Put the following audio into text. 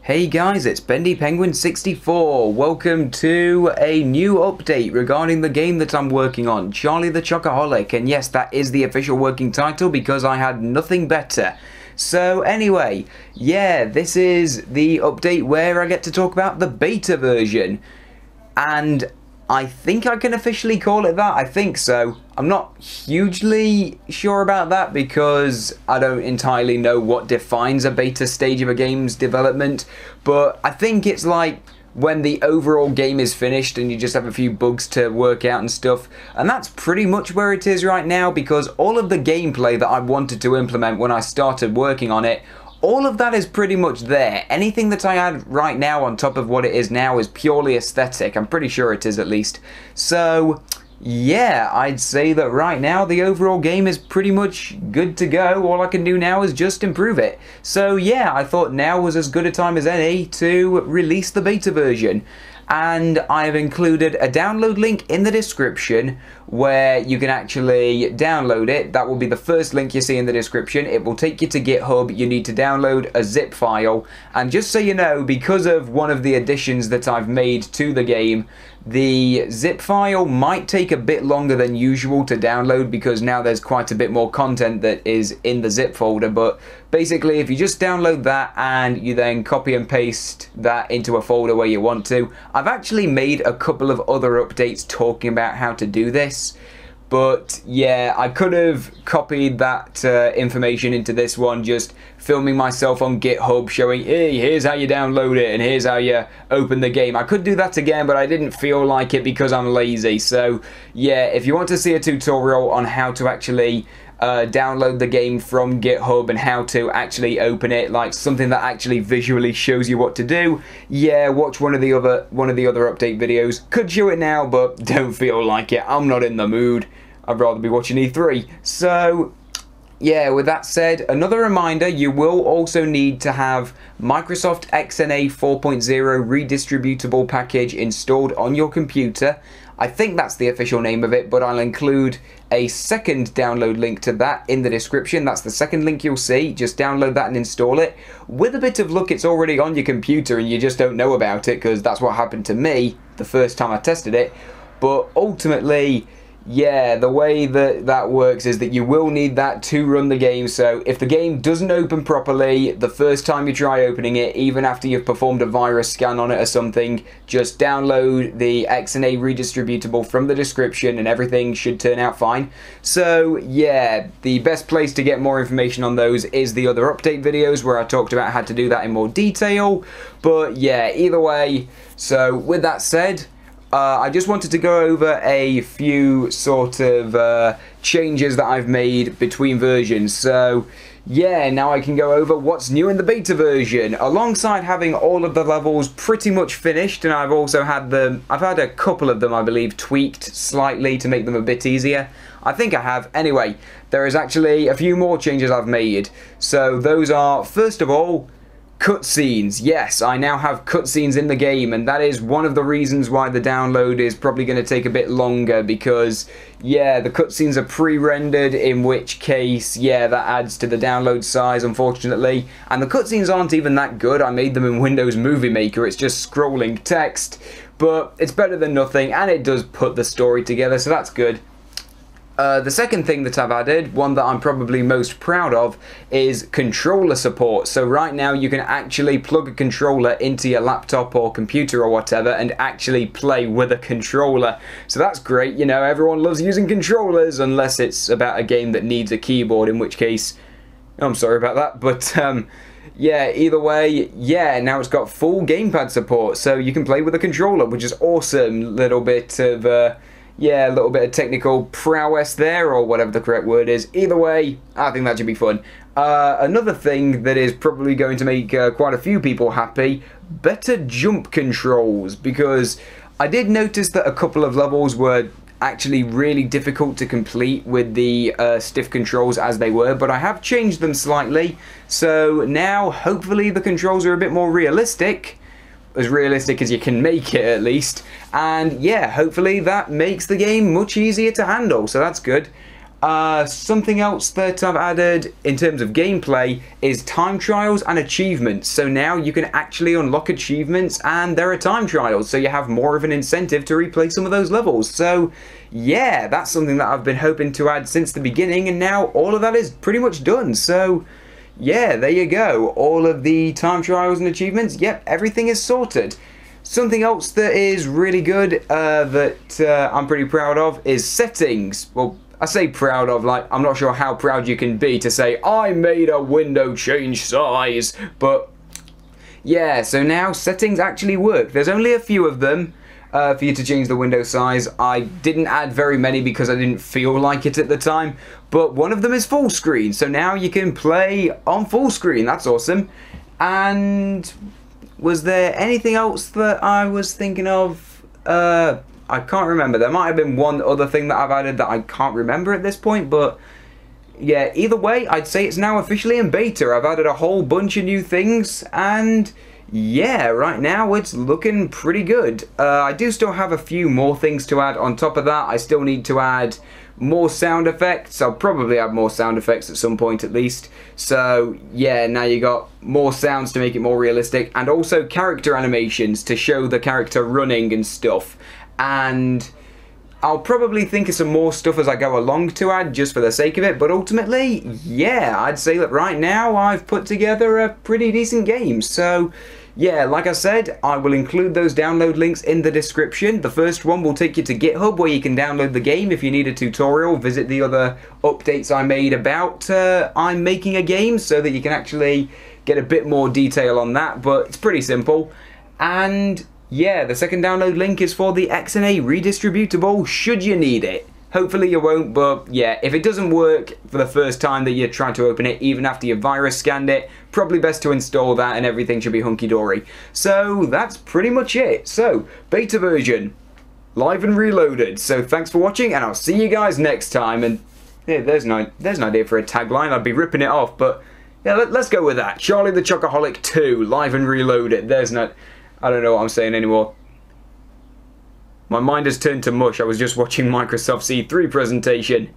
Hey guys, it's Bendy Penguin 64. Welcome to a new update regarding the game that I'm working on, Charlie the Chocoholic. And yes, that is the official working title because I had nothing better. So anyway, yeah, this is the update where I get to talk about the beta version. And I think I can officially call it that. I think so. I'm not hugely sure about that because I don't entirely know what defines a beta stage of a game's development, but I think it's like when the overall game is finished and you just have a few bugs to work out and stuff, and that's pretty much where it is right now because all of the gameplay that I wanted to implement when I started working on it, all of that is pretty much there. Anything that I add right now on top of what it is now is purely aesthetic. I'm pretty sure it is, at least. So yeah, I'd say that right now the overall game is pretty much good to go. All I can do now is just improve it. So yeah, I thought now was as good a time as any to release the beta version. And I've included a download link in the description where you can actually download it. That will be the first link you see in the description. It will take you to GitHub. You need to download a zip file. And just so you know, because of one of the additions that I've made to the game, the zip file might take a bit longer than usual to download because now there's quite a bit more content that is in the zip folder. But basically, if you just download that and you then copy and paste that into a folder where you want to, I've actually made a couple of other updates talking about how to do this. But yeah, I could have copied that information into this one, just filming myself on GitHub showing, hey, here's how you download it and here's how you open the game. I could do that again, but I didn't feel like it because I'm lazy. So yeah, if you want to see a tutorial on how to actually download the game from GitHub and how to actually open it, like something that actually visually shows you what to do, yeah, watch one of the other update videos. Could show it now, but don't feel like it. I'm not in the mood. I'd rather be watching E3. So yeah, with that said, another reminder, you will also need to have Microsoft XNA 4.0 redistributable package installed on your computer. I think that's the official name of it, but I'll include a second download link to that in the description. That's the second link you'll see. Just download that and install it. With a bit of luck, it's already on your computer and you just don't know about it because that's what happened to me the first time I tested it. But ultimately, yeah, the way that works is that you will need that to run the game. So if the game doesn't open properly the first time you try opening it, even after you've performed a virus scan on it or something, just download the XNA redistributable from the description and everything should turn out fine. So yeah, the best place to get more information on those is the other update videos where I talked about how to do that in more detail. But yeah, either way, so with that said, I just wanted to go over a few sort of changes that I've made between versions. So yeah, now I can go over what's new in the beta version, alongside having all of the levels pretty much finished, and I've also had I've had a couple of them, I believe, tweaked slightly to make them a bit easier. I think I have. Anyway, there is actually a few more changes I've made. So those are, first of all, cutscenes. Yes, I now have cutscenes in the game, and that is one of the reasons why the download is probably going to take a bit longer because, yeah, the cutscenes are pre-rendered, in which case, yeah, that adds to the download size, unfortunately. And the cutscenes aren't even that good. I made them in Windows Movie Maker. It's just scrolling text, but it's better than nothing, and it does put the story together, so that's good. The second thing that I've added, one that I'm probably most proud of, is controller support. So right now you can actually plug a controller into your laptop or computer or whatever and actually play with a controller. So that's great. You know, everyone loves using controllers unless it's about a game that needs a keyboard, in which case, I'm sorry about that, but yeah, either way, yeah, now it's got full gamepad support, so you can play with a controller, which is awesome. Little bit of yeah, a little bit of technical prowess there, or whatever the correct word is. Either way, I think that should be fun. Another thing that is probably going to make quite a few people happy, better jump controls, because I did notice that a couple of levels were actually really difficult to complete with the stiff controls as they were, but I have changed them slightly, so now hopefully the controls are a bit more realistic as you can make it at least, and yeah, hopefully that makes the game much easier to handle, so that's good. Something else that I've added in terms of gameplay is time trials and achievements. So now you can actually unlock achievements and there are time trials, so you have more of an incentive to replay some of those levels. So yeah, that's something that I've been hoping to add since the beginning, and now all of that is pretty much done. So yeah, there you go. All of the time trials and achievements, yep, everything is sorted. Something else that is really good that I'm pretty proud of is settings. Well, I say proud of, like, I'm not sure how proud you can be to say, I made a window change size, but yeah, so now settings actually work. There's only a few of them for you to change the window size. I didn't add very many because I didn't feel like it at the time, but one of them is full screen, so now you can play on full screen. That's awesome. And was there anything else that I was thinking of? I can't remember. There might have been one other thing that I've added that I can't remember at this point, but yeah, either way, I'd say it's now officially in beta. I've added a whole bunch of new things, and yeah, right now it's looking pretty good. I do still have a few more things to add on top of that. I still need to add more sound effects. I'll probably add more sound effects at some point at least. So yeah, now you got more sounds to make it more realistic, and also character animations to show the character running and stuff. And I'll probably think of some more stuff as I go along to add just for the sake of it, but ultimately, yeah, I'd say that right now I've put together a pretty decent game. So yeah, like I said, I will include those download links in the description. The first one will take you to GitHub, where you can download the game. If you need a tutorial, visit the other updates I made about I'm making a game, so that you can actually get a bit more detail on that, but it's pretty simple. And yeah, the second download link is for the XNA redistributable, should you need it. Hopefully you won't, but yeah, if it doesn't work for the first time that you try to open it, even after you virus scanned it, probably best to install that and everything should be hunky-dory. So that's pretty much it. So, beta version, live and reloaded. So thanks for watching, and I'll see you guys next time. And yeah, there's an idea for a tagline. I'd be ripping it off, but yeah, let's go with that. Charlie the Chocoholic 2, live and reloaded. I don't know what I'm saying anymore. My mind has turned to mush. I was just watching Microsoft's E3 presentation.